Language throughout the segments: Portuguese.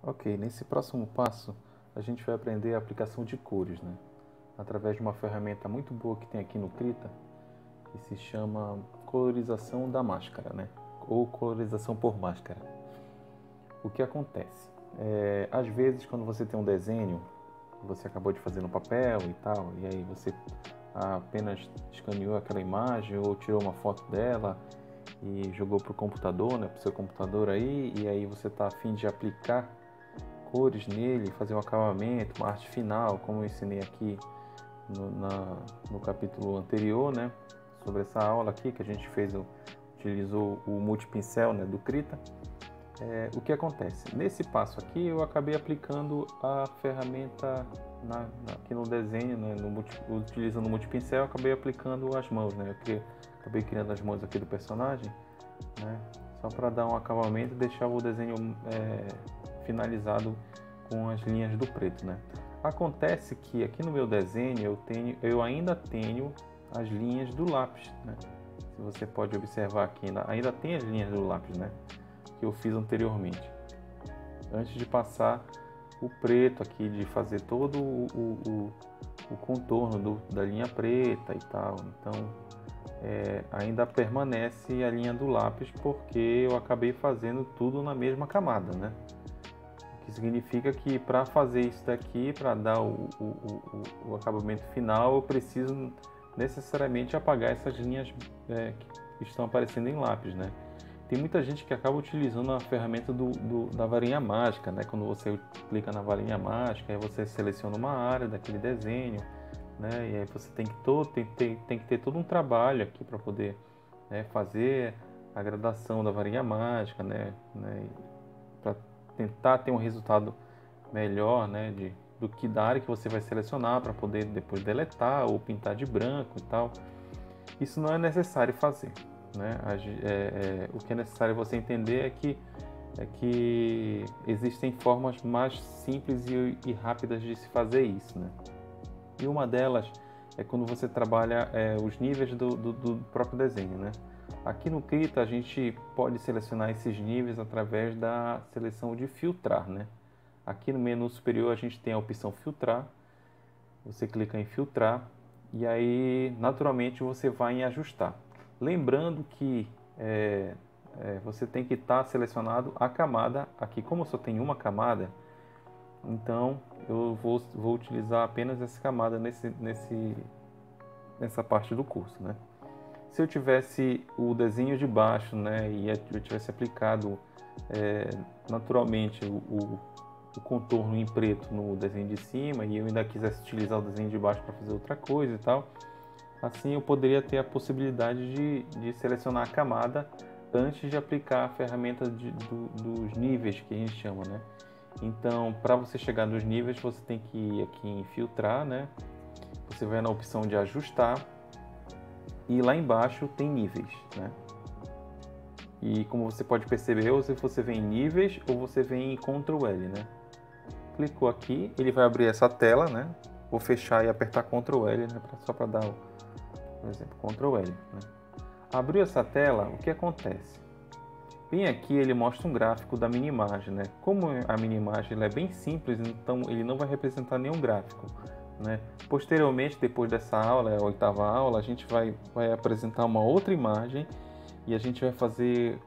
Ok, nesse próximo passo a gente vai aprender a aplicação de cores, né? Através de uma ferramenta muito boa que tem aqui no Krita, que se chama colorização da máscara, né? Ou colorização por máscara. O que acontece? Às vezes quando você tem um desenho, você acabou de fazer no papel e tal, e aí você apenas escaneou aquela imagem ou tirou uma foto dela e jogou para o computador, né? Para o seu computador aí, e aí você está a fim de aplicar cores nele, fazer um acabamento, uma arte final, como eu ensinei aqui no capítulo anterior, né? Sobre essa aula aqui que a gente fez, utilizou o multipincel, né, do Krita. O que acontece? Nesse passo aqui eu acabei aplicando a ferramenta aqui no desenho, né, utilizando o multipincel, acabei aplicando as mãos, né? Acabei criando as mãos aqui do personagem, né? Só para dar um acabamento e deixar o desenho finalizado com as linhas do preto, né? Acontece que aqui no meu desenho eu ainda tenho as linhas do lápis, né? Se você pode observar aqui, ainda tem as linhas do lápis, né? Que eu fiz anteriormente, antes de passar o preto aqui, de fazer todo o contorno da linha preta e tal. Então ainda permanece a linha do lápis porque eu acabei fazendo tudo na mesma camada, né? O que significa que para fazer isso daqui, para dar o acabamento final, eu preciso necessariamente apagar essas linhas que estão aparecendo em lápis, né? Tem muita gente que acaba utilizando a ferramenta da varinha mágica, né? Quando você clica na varinha mágica, aí você seleciona uma área daquele desenho, né? E aí você tem que ter todo um trabalho aqui para poder, né, fazer a gradação da varinha mágica, né? Para tentar ter um resultado melhor, né? Do que da área que você vai selecionar para poder depois deletar ou pintar de branco e tal. Isso não é necessário fazer, né? O que é necessário você entender é que existem formas mais simples e rápidas de se fazer isso, né? E uma delas é quando você trabalha os níveis do próprio desenho, né? Aqui no Krita a gente pode selecionar esses níveis através da seleção de filtrar, né? Aqui no menu superior a gente tem a opção filtrar. Você clica em filtrar e aí naturalmente você vai em ajustar. Lembrando que você tem que estar selecionado a camada aqui. Como eu só tenho uma camada, então eu vou utilizar apenas essa camada nessa parte do curso, né? Se eu tivesse o desenho de baixo, né, e eu tivesse aplicado naturalmente o contorno em preto no desenho de cima e eu ainda quisesse utilizar o desenho de baixo para fazer outra coisa e tal, assim eu poderia ter a possibilidade de selecionar a camada antes de aplicar a ferramenta dos níveis que a gente chama, né? Então, para você chegar nos níveis, você tem que ir aqui em filtrar, né? Você vai na opção de ajustar e lá embaixo tem níveis, né? E como você pode perceber, ou se você vem em níveis ou você vem em Ctrl L, né? Clicou aqui, ele vai abrir essa tela, né? Vou fechar e apertar Ctrl L, né? Só para dar um exemplo, Ctrl L, né? Abriu essa tela, o que acontece? Bem aqui ele mostra um gráfico da minimagem, né? Como a minimagem é bem simples, então ele não vai representar nenhum gráfico, né? Posteriormente, depois dessa aula, a oitava aula, a gente vai apresentar uma outra imagem e a gente vai fazer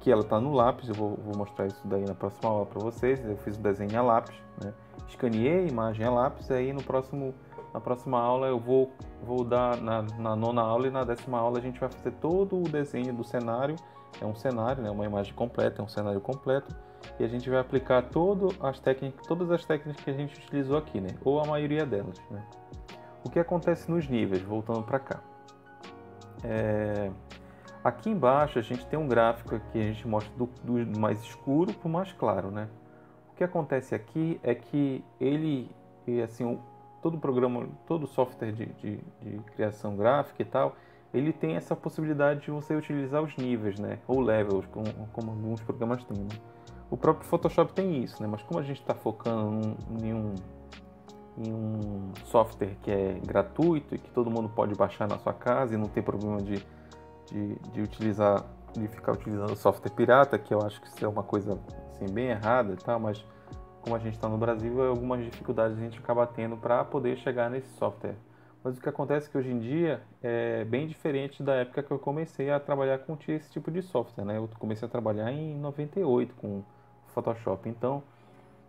que ela está no lápis. Eu vou mostrar isso daí na próxima aula para vocês. Eu fiz o desenho a lápis, né? Escaneei a imagem a lápis, aí na próxima aula eu vou dar na nona aula e na décima aula a gente vai fazer todo o desenho do cenário. É um cenário, né? Uma imagem completa, é um cenário completo. E a gente vai aplicar todas as técnicas que a gente utilizou aqui, né? Ou a maioria delas, né? O que acontece nos níveis, voltando para cá. Aqui embaixo a gente tem um gráfico que a gente mostra do mais escuro para o mais claro, né? O que acontece aqui é que todo programa, todo software de criação gráfica e tal, ele tem essa possibilidade de você utilizar os níveis, né? Ou levels, como alguns programas têm, né? O próprio Photoshop tem isso, né? Mas como a gente está focando em um software que é gratuito e que todo mundo pode baixar na sua casa e não tem problema de utilizar de ficar utilizando software pirata, que eu acho que isso é uma coisa assim, bem errada e tal, mas como a gente está no Brasil, algumas dificuldades a gente acaba tendo para poder chegar nesse software. Mas o que acontece é que hoje em dia é bem diferente da época que eu comecei a trabalhar com esse tipo de software, né? Eu comecei a trabalhar em 98 com Photoshop, então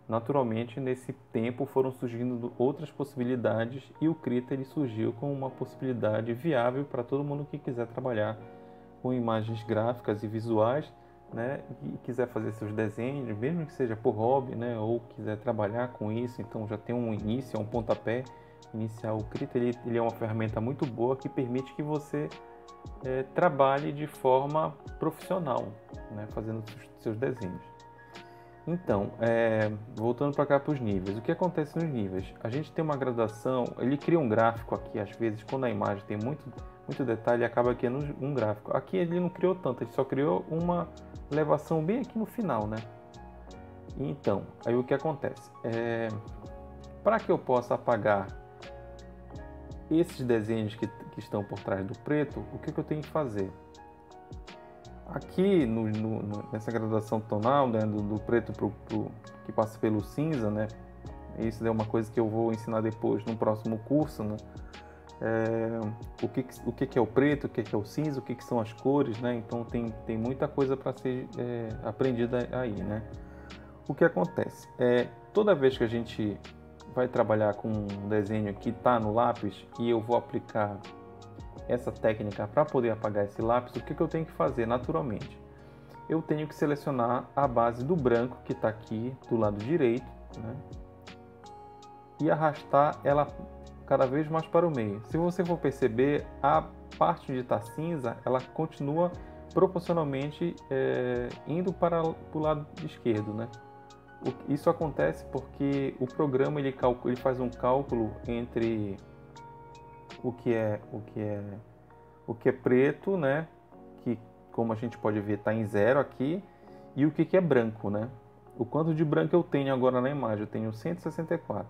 naturalmente nesse tempo foram surgindo outras possibilidades e o Krita ele surgiu como uma possibilidade viável para todo mundo que quiser trabalhar com imagens gráficas e visuais, né, e quiser fazer seus desenhos, mesmo que seja por hobby, né, ou quiser trabalhar com isso, então já tem um início, um pontapé inicial. O Krita ele é uma ferramenta muito boa que permite que você trabalhe de forma profissional, né, fazendo seus desenhos. Então, voltando para cá para os níveis, o que acontece nos níveis? A gente tem uma graduação, ele cria um gráfico aqui, às vezes, quando a imagem tem muito detalhe, acaba criando um gráfico. Aqui ele não criou tanto, ele só criou uma elevação bem aqui no final, né? Então, aí o que acontece? Para que eu possa apagar esses desenhos que estão por trás do preto, o que eu tenho que fazer? Aqui nessa graduação tonal, né, do preto que passa pelo cinza, né? Isso é uma coisa que eu vou ensinar depois no próximo curso, né? O que é o preto, o que é o cinza, o que são as cores, né? Então tem muita coisa para ser aprendida aí, né? O que acontece? Toda vez que a gente vai trabalhar com um desenho que está no lápis e eu vou aplicar essa técnica para poder apagar esse lápis, o que eu tenho que fazer naturalmente? Eu tenho que selecionar a base do branco que está aqui do lado direito, né? E arrastar ela cada vez mais para o meio. Se você for perceber, a parte onde está cinza, ela continua proporcionalmente indo para o lado esquerdo, né? Isso acontece porque o programa ele faz um cálculo entre o que é preto, né? Que, como a gente pode ver, está em 0 aqui, e o que é branco, né? O quanto de branco eu tenho agora na imagem? Eu tenho 164.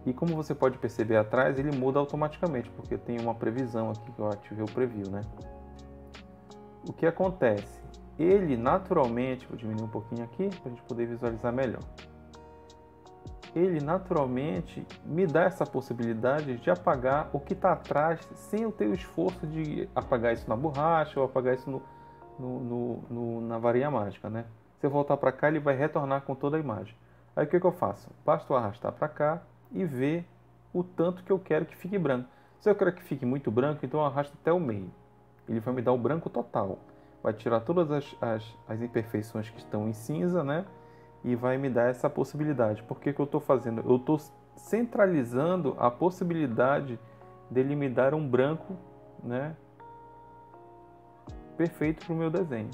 E como você pode perceber atrás, ele muda automaticamente, porque tem uma previsão aqui que eu ativei o preview, né? O que acontece? Ele naturalmente, vou diminuir um pouquinho aqui para a gente poder visualizar melhor. Ele naturalmente me dá essa possibilidade de apagar o que está atrás sem eu ter o esforço de apagar isso na borracha ou apagar isso na varinha mágica, né? Se eu voltar para cá, ele vai retornar com toda a imagem. Aí o que eu faço? Basta eu arrastar para cá e ver o tanto que eu quero que fique branco. Se eu quero que fique muito branco, então eu arrasto até o meio. Ele vai me dar o branco total. Vai tirar todas as imperfeições que estão em cinza, né? E vai me dar essa possibilidade. Por que eu estou fazendo? Eu estou centralizando a possibilidade dele me dar um branco, né, perfeito para o meu desenho.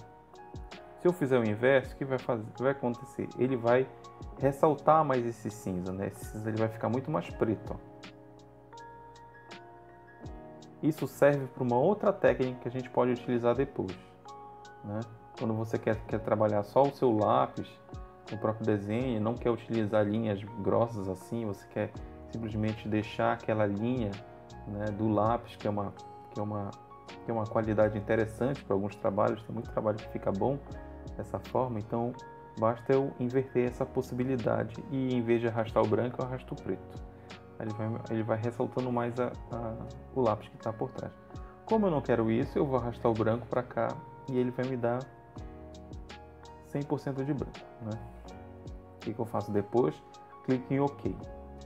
Se eu fizer o inverso, o que vai acontecer? Ele vai ressaltar mais esse cinza, né? Esse cinza ele vai ficar muito mais preto. Ó. Isso serve para uma outra técnica que a gente pode utilizar depois, né? Quando você quer trabalhar só o seu lápis, o próprio desenho, não quer utilizar linhas grossas assim, você quer simplesmente deixar aquela linha, né, do lápis, que é uma qualidade interessante para alguns trabalhos, tem muito trabalho que fica bom dessa forma, então basta eu inverter essa possibilidade e em vez de arrastar o branco, eu arrasto o preto. Ele vai ressaltando mais o lápis que está por trás. Como eu não quero isso, eu vou arrastar o branco para cá e ele vai me dar 100% de branco, né? O que eu faço depois? Clique em OK,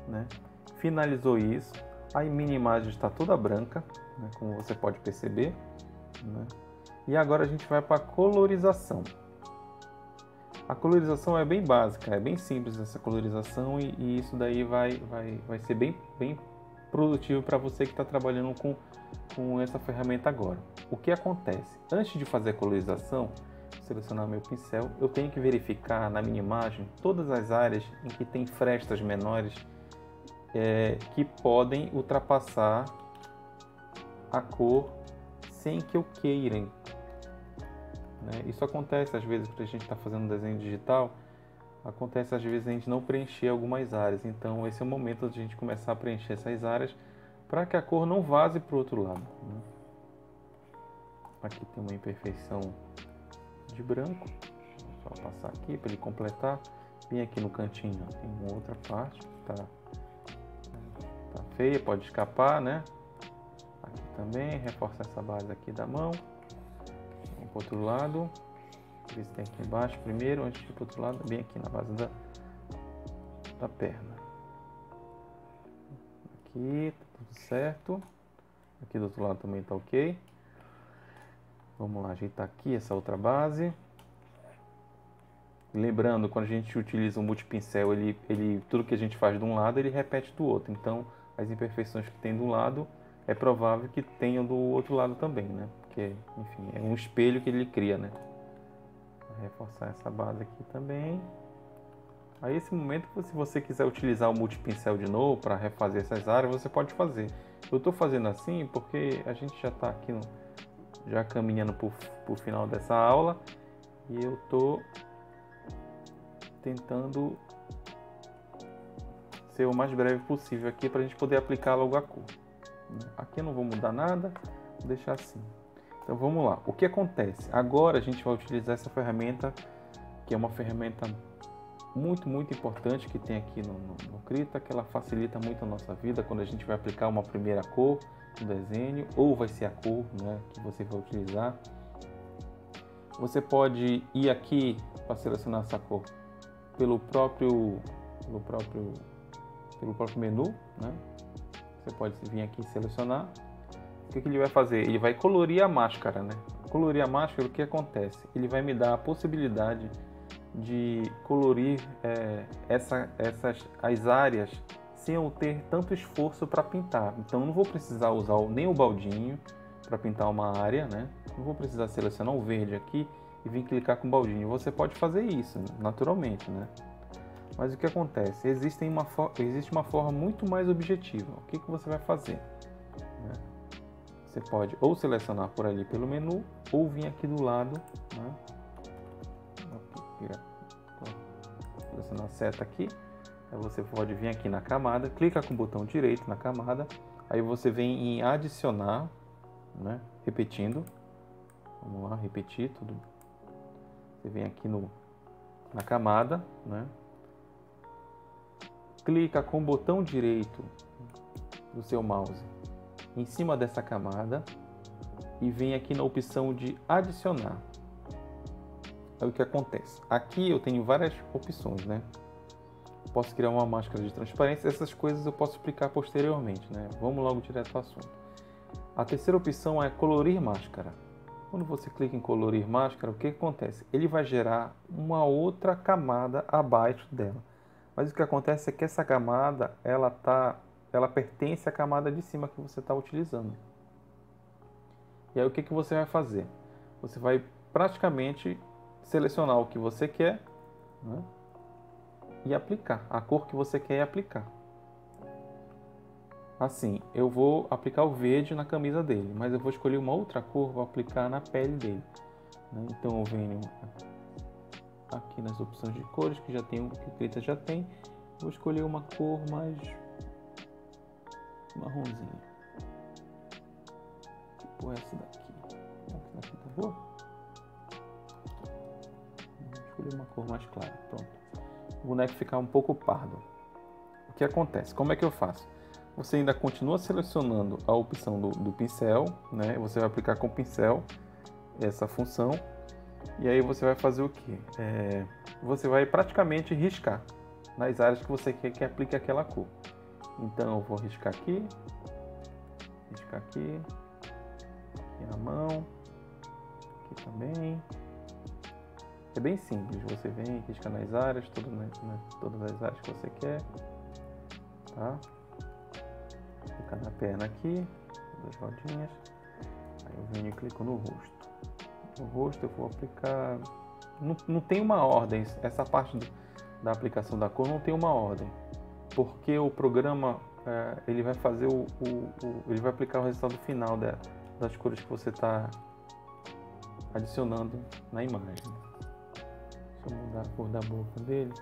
né? Finalizou isso, a minha imagem está toda branca, né? Como você pode perceber, né? E agora a gente vai para a colorização. A colorização é bem básica, é bem simples essa colorização e isso daí vai ser bem produtivo para você que está trabalhando com essa ferramenta agora. O que acontece? Antes de fazer a colorização, selecionar meu pincel, eu tenho que verificar na minha imagem todas as áreas em que tem frestas menores que podem ultrapassar a cor sem que eu queira. Isso acontece às vezes quando a gente está fazendo um desenho digital, acontece às vezes a gente não preencher algumas áreas, então esse é o momento de a gente começar a preencher essas áreas para que a cor não vaze para o outro lado, né? Aqui tem uma imperfeição de branco. Vou só passar aqui para ele completar. Vem aqui no cantinho, tem uma outra parte que tá feia, pode escapar, né? Aqui também, reforçar essa base aqui da mão. Vamos para o outro lado. Ver se tem aqui embaixo primeiro, antes de ir para o outro lado, bem aqui na base da perna. Aqui, tá tudo certo. Aqui do outro lado também tá ok. Vamos lá, ajeitar aqui essa outra base. Lembrando, quando a gente utiliza o multipincel, tudo que a gente faz de um lado, ele repete do outro. Então, as imperfeições que tem de um lado, é provável que tenham do outro lado também, né? Porque, enfim, é um espelho que ele cria, né? Vou reforçar essa base aqui também. Aí, esse momento, se você quiser utilizar o multipincel de novo para refazer essas áreas, você pode fazer. Eu estou fazendo assim porque a gente já está aqui, já caminhando para o final dessa aula. E eu estou tentando ser o mais breve possível aqui para a gente poder aplicar logo a cor. Aqui eu não vou mudar nada, vou deixar assim. Então vamos lá. O que acontece? Agora a gente vai utilizar essa ferramenta, que é uma ferramenta muito importante que tem aqui no Krita, que ela facilita muito a nossa vida quando a gente vai aplicar uma primeira cor no desenho, ou vai ser a cor, né, que você vai utilizar. Você pode ir aqui para selecionar essa cor pelo próprio menu, né? Você pode vir aqui e selecionar. O que ele vai fazer? Ele vai colorir a máscara, né? Colorir a máscara, o que acontece? Ele vai me dar a possibilidade de colorir as áreas sem eu ter tanto esforço para pintar. Então, não vou precisar usar nem o baldinho para pintar uma área, né? Não vou precisar selecionar o verde aqui e vir clicar com o baldinho. Você pode fazer isso naturalmente, né? Mas o que acontece? Existe uma forma muito mais objetiva. O que você vai fazer? Né? Você pode ou selecionar por ali pelo menu, ou vir aqui do lado, né? Selecionar a seta aqui. Aí você pode vir aqui na camada, clica com o botão direito na camada, aí você vem em adicionar, né? Repetindo. Vamos lá, repetir tudo. Você vem aqui na camada, né? Clica com o botão direito do seu mouse em cima dessa camada e vem aqui na opção de adicionar. Aí o que acontece? Aqui eu tenho várias opções, né? Posso criar uma máscara de transparência, essas coisas eu posso explicar posteriormente, né? Vamos logo direto ao assunto. A terceira opção é colorir máscara. Quando você clica em colorir máscara, o que acontece? Ele vai gerar uma outra camada abaixo dela. Mas o que acontece é que essa camada, ela pertence à camada de cima que você está utilizando. E aí o que você vai fazer? Você vai praticamente selecionar o que você quer, né? E aplicar a cor que você quer aplicar. Assim, eu vou aplicar o verde na camisa dele, mas eu vou escolher uma outra cor, vou aplicar na pele dele, né? Então eu venho aqui nas opções de cores que o Krita já tem, vou escolher uma cor mais marronzinha, tipo essa daqui. Essa daqui tá boa? Vou escolher uma cor mais clara, pronto. O boneco ficar um pouco pardo. O que acontece? Como é que eu faço? Você ainda continua selecionando a opção do pincel, né? Você vai aplicar com o pincel essa função. E aí você vai fazer o quê? Você vai praticamente riscar nas áreas que você quer que aplique aquela cor. Então eu vou riscar aqui aqui na mão, aqui também. É bem simples, você vem, risca nas áreas, todas as áreas que você quer, tá? Clica na perna aqui, duas rodinhas, aí eu venho e clico no rosto. No rosto eu vou aplicar, não tem uma ordem, essa parte da aplicação da cor não tem uma ordem, porque o programa ele vai fazer ele vai aplicar o resultado final das cores que você está adicionando na imagem. Deixa eu mudar a cor da boca dele,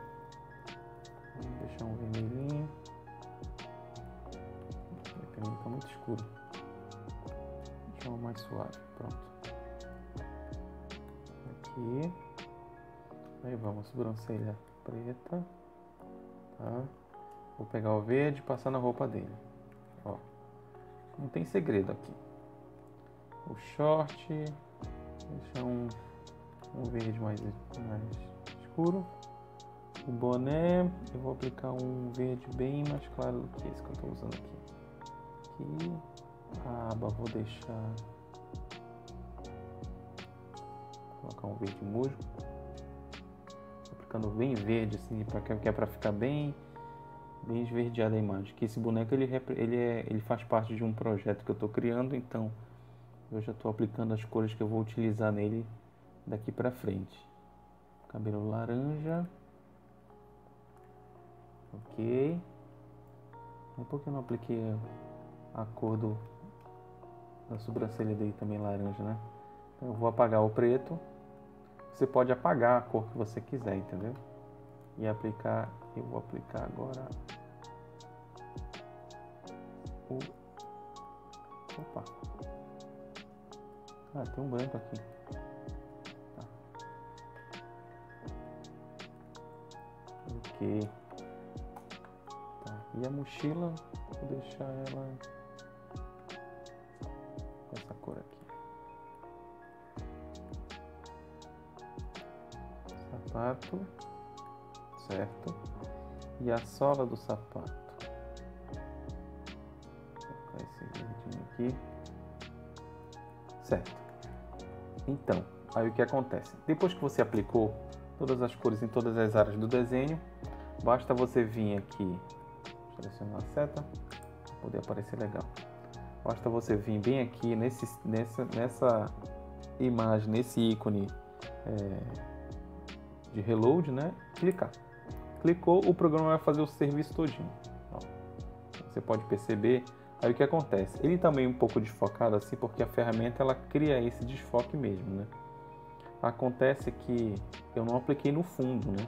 vou deixar um vermelhinho, está muito escuro, deixa um mais suave, pronto. aqui. Aí vamos, sobrancelha preta, tá? Vou pegar o verde e passar na roupa dele. Ó, não tem segredo aqui. O short, deixar um verde mais escuro. O boné, eu vou aplicar um verde bem mais claro do que esse que eu estou usando aqui. A aba vou deixar, vou colocar um verde musgo, aplicando bem verde assim, que é para ficar bem esverdeada a imagem. Que esse boneco ele faz parte de um projeto que eu estou criando, então eu já estou aplicando as cores que eu vou utilizar nele daqui para frente. Cabelo laranja. Ok. Por que eu não apliquei a cor da sobrancelha dele também laranja, né? Então eu vou apagar o preto. Você pode apagar a cor que você quiser, entendeu? E aplicar, eu vou aplicar agora opa. Ah, tem um branco aqui. Tá. Ok. E a mochila, vou deixar ela com essa cor aqui. Sapato, certo? E a sola do sapato. Vou colocar esse verdinho aqui. Certo. Então, aí o que acontece? Depois que você aplicou todas as cores em todas as áreas do desenho, basta você vir aqui, selecionar a seta, para poder aparecer legal. Basta você vir bem aqui nessa imagem, nesse ícone de reload, né? Clicar. Clicou, o programa vai fazer o serviço todinho. Ó, você pode perceber. Aí o que acontece? Ele está meio um pouco desfocado assim, porque a ferramenta ela cria esse desfoque mesmo, né? Acontece que eu não apliquei no fundo, né?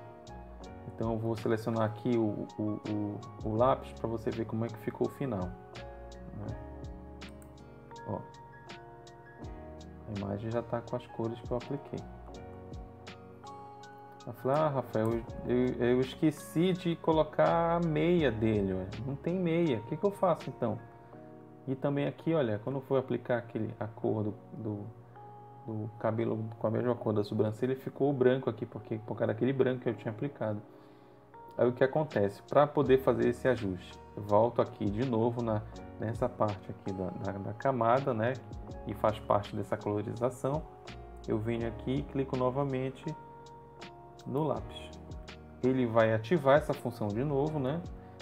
Então eu vou selecionar aqui o lápis para você ver como é que ficou o final, né? Ó, a imagem já está com as cores que eu apliquei. Eu falei, Rafael, eu esqueci de colocar a meia dele, olha. Não tem meia, o que eu faço então? E também aqui, olha, quando eu for aplicar a cor do cabelo com a mesma cor da sobrancelha, ficou branco aqui, por causa daquele branco que eu tinha aplicado. Aí o que acontece? Para poder fazer esse ajuste, eu volto aqui de novo nessa parte aqui da camada, né? E faz parte dessa colorização. Eu venho aqui e clico novamente no lápis. Ele vai ativar essa função de novo, né?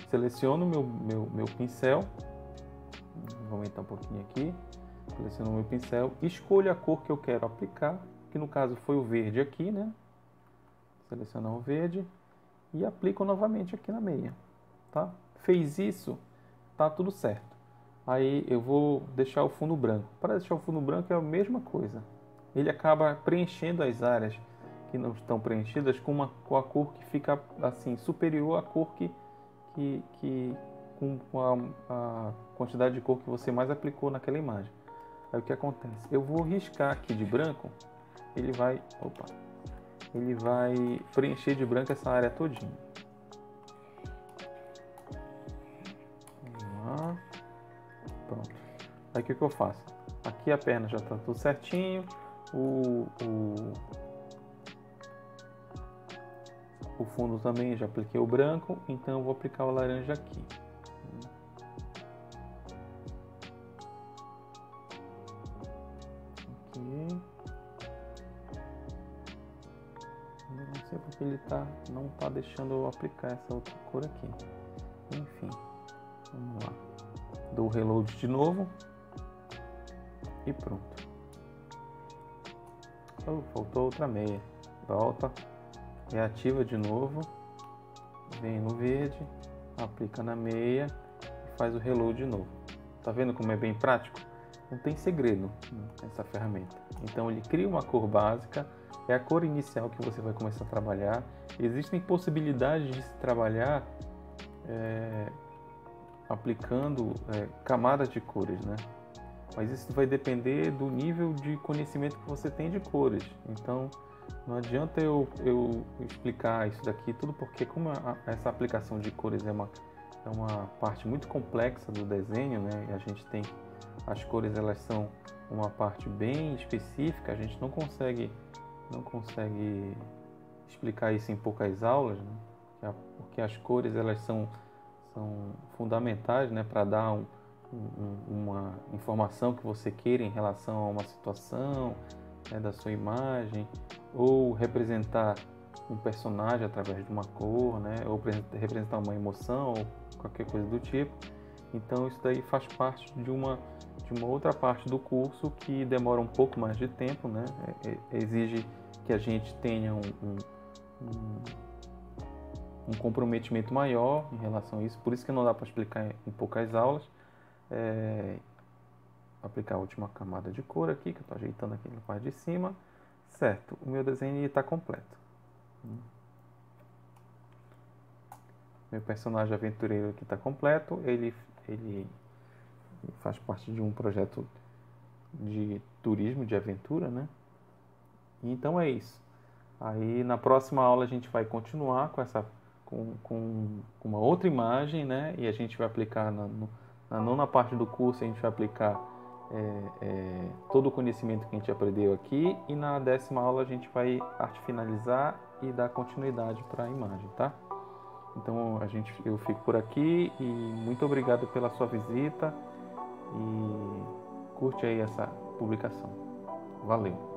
Seleciono meu pincel. Vou aumentar um pouquinho aqui. Seleciono o meu pincel, escolho a cor que eu quero aplicar, que no caso foi o verde aqui, né? Selecionar o verde e aplico novamente aqui na meia, tá? Fez isso, tá tudo certo. Aí eu vou deixar o fundo branco. Para deixar o fundo branco é a mesma coisa. Ele acaba preenchendo as áreas que não estão preenchidas com a cor que fica assim superior à cor com a quantidade de cor que você mais aplicou naquela imagem. Aí o que acontece? Eu vou riscar aqui de branco, ele vai preencher de branco essa área todinha. Vamos lá. Pronto. Aí o que eu faço? Aqui a perna já está tudo certinho, o fundo também já apliquei o branco, então eu vou aplicar o laranja aqui. Não sei porque ele não está deixando eu aplicar essa outra cor aqui. Enfim, vamos lá. Dou o reload de novo e pronto. Oh, faltou outra meia. Volta, reativa de novo, vem no verde, aplica na meia e faz o reload de novo. Tá vendo como é bem prático? Não tem segredo nessa ferramenta. Então ele cria uma cor básica, é a cor inicial que você vai começar a trabalhar. Existem possibilidades de se trabalhar aplicando camadas de cores, né? mas isso vai depender do nível de conhecimento que você tem de cores. Então, não adianta eu explicar isso daqui tudo, porque como essa aplicação de cores é uma parte muito complexa do desenho, né? E a gente tem as cores, elas são uma parte bem específica, a gente não consegue explicar isso em poucas aulas, né? Porque as cores, elas são fundamentais, né, para dar uma informação que você queira em relação a uma situação, né, da sua imagem, ou representar um personagem através de uma cor, né, ou representar uma emoção, ou qualquer coisa do tipo. Então isso daí faz parte de uma outra parte do curso que demora um pouco mais de tempo, né, exige que a gente tenha um comprometimento maior em relação a isso, por isso que não dá para explicar em poucas aulas. Aplicar a última camada de cor aqui, que eu estou ajeitando aqui na parte de cima, certo, o meu desenho está completo. Meu personagem aventureiro aqui está completo, ele faz parte de um projeto de turismo, de aventura, né? Então é isso. Aí na próxima aula a gente vai continuar com uma outra imagem, né? E a gente vai aplicar na nona parte do curso, a gente vai aplicar todo o conhecimento que a gente aprendeu aqui, e na 10ª aula a gente vai arte finalizar e dar continuidade para a imagem, tá? Então eu fico por aqui e muito obrigado pela sua visita e curte aí essa publicação. Valeu!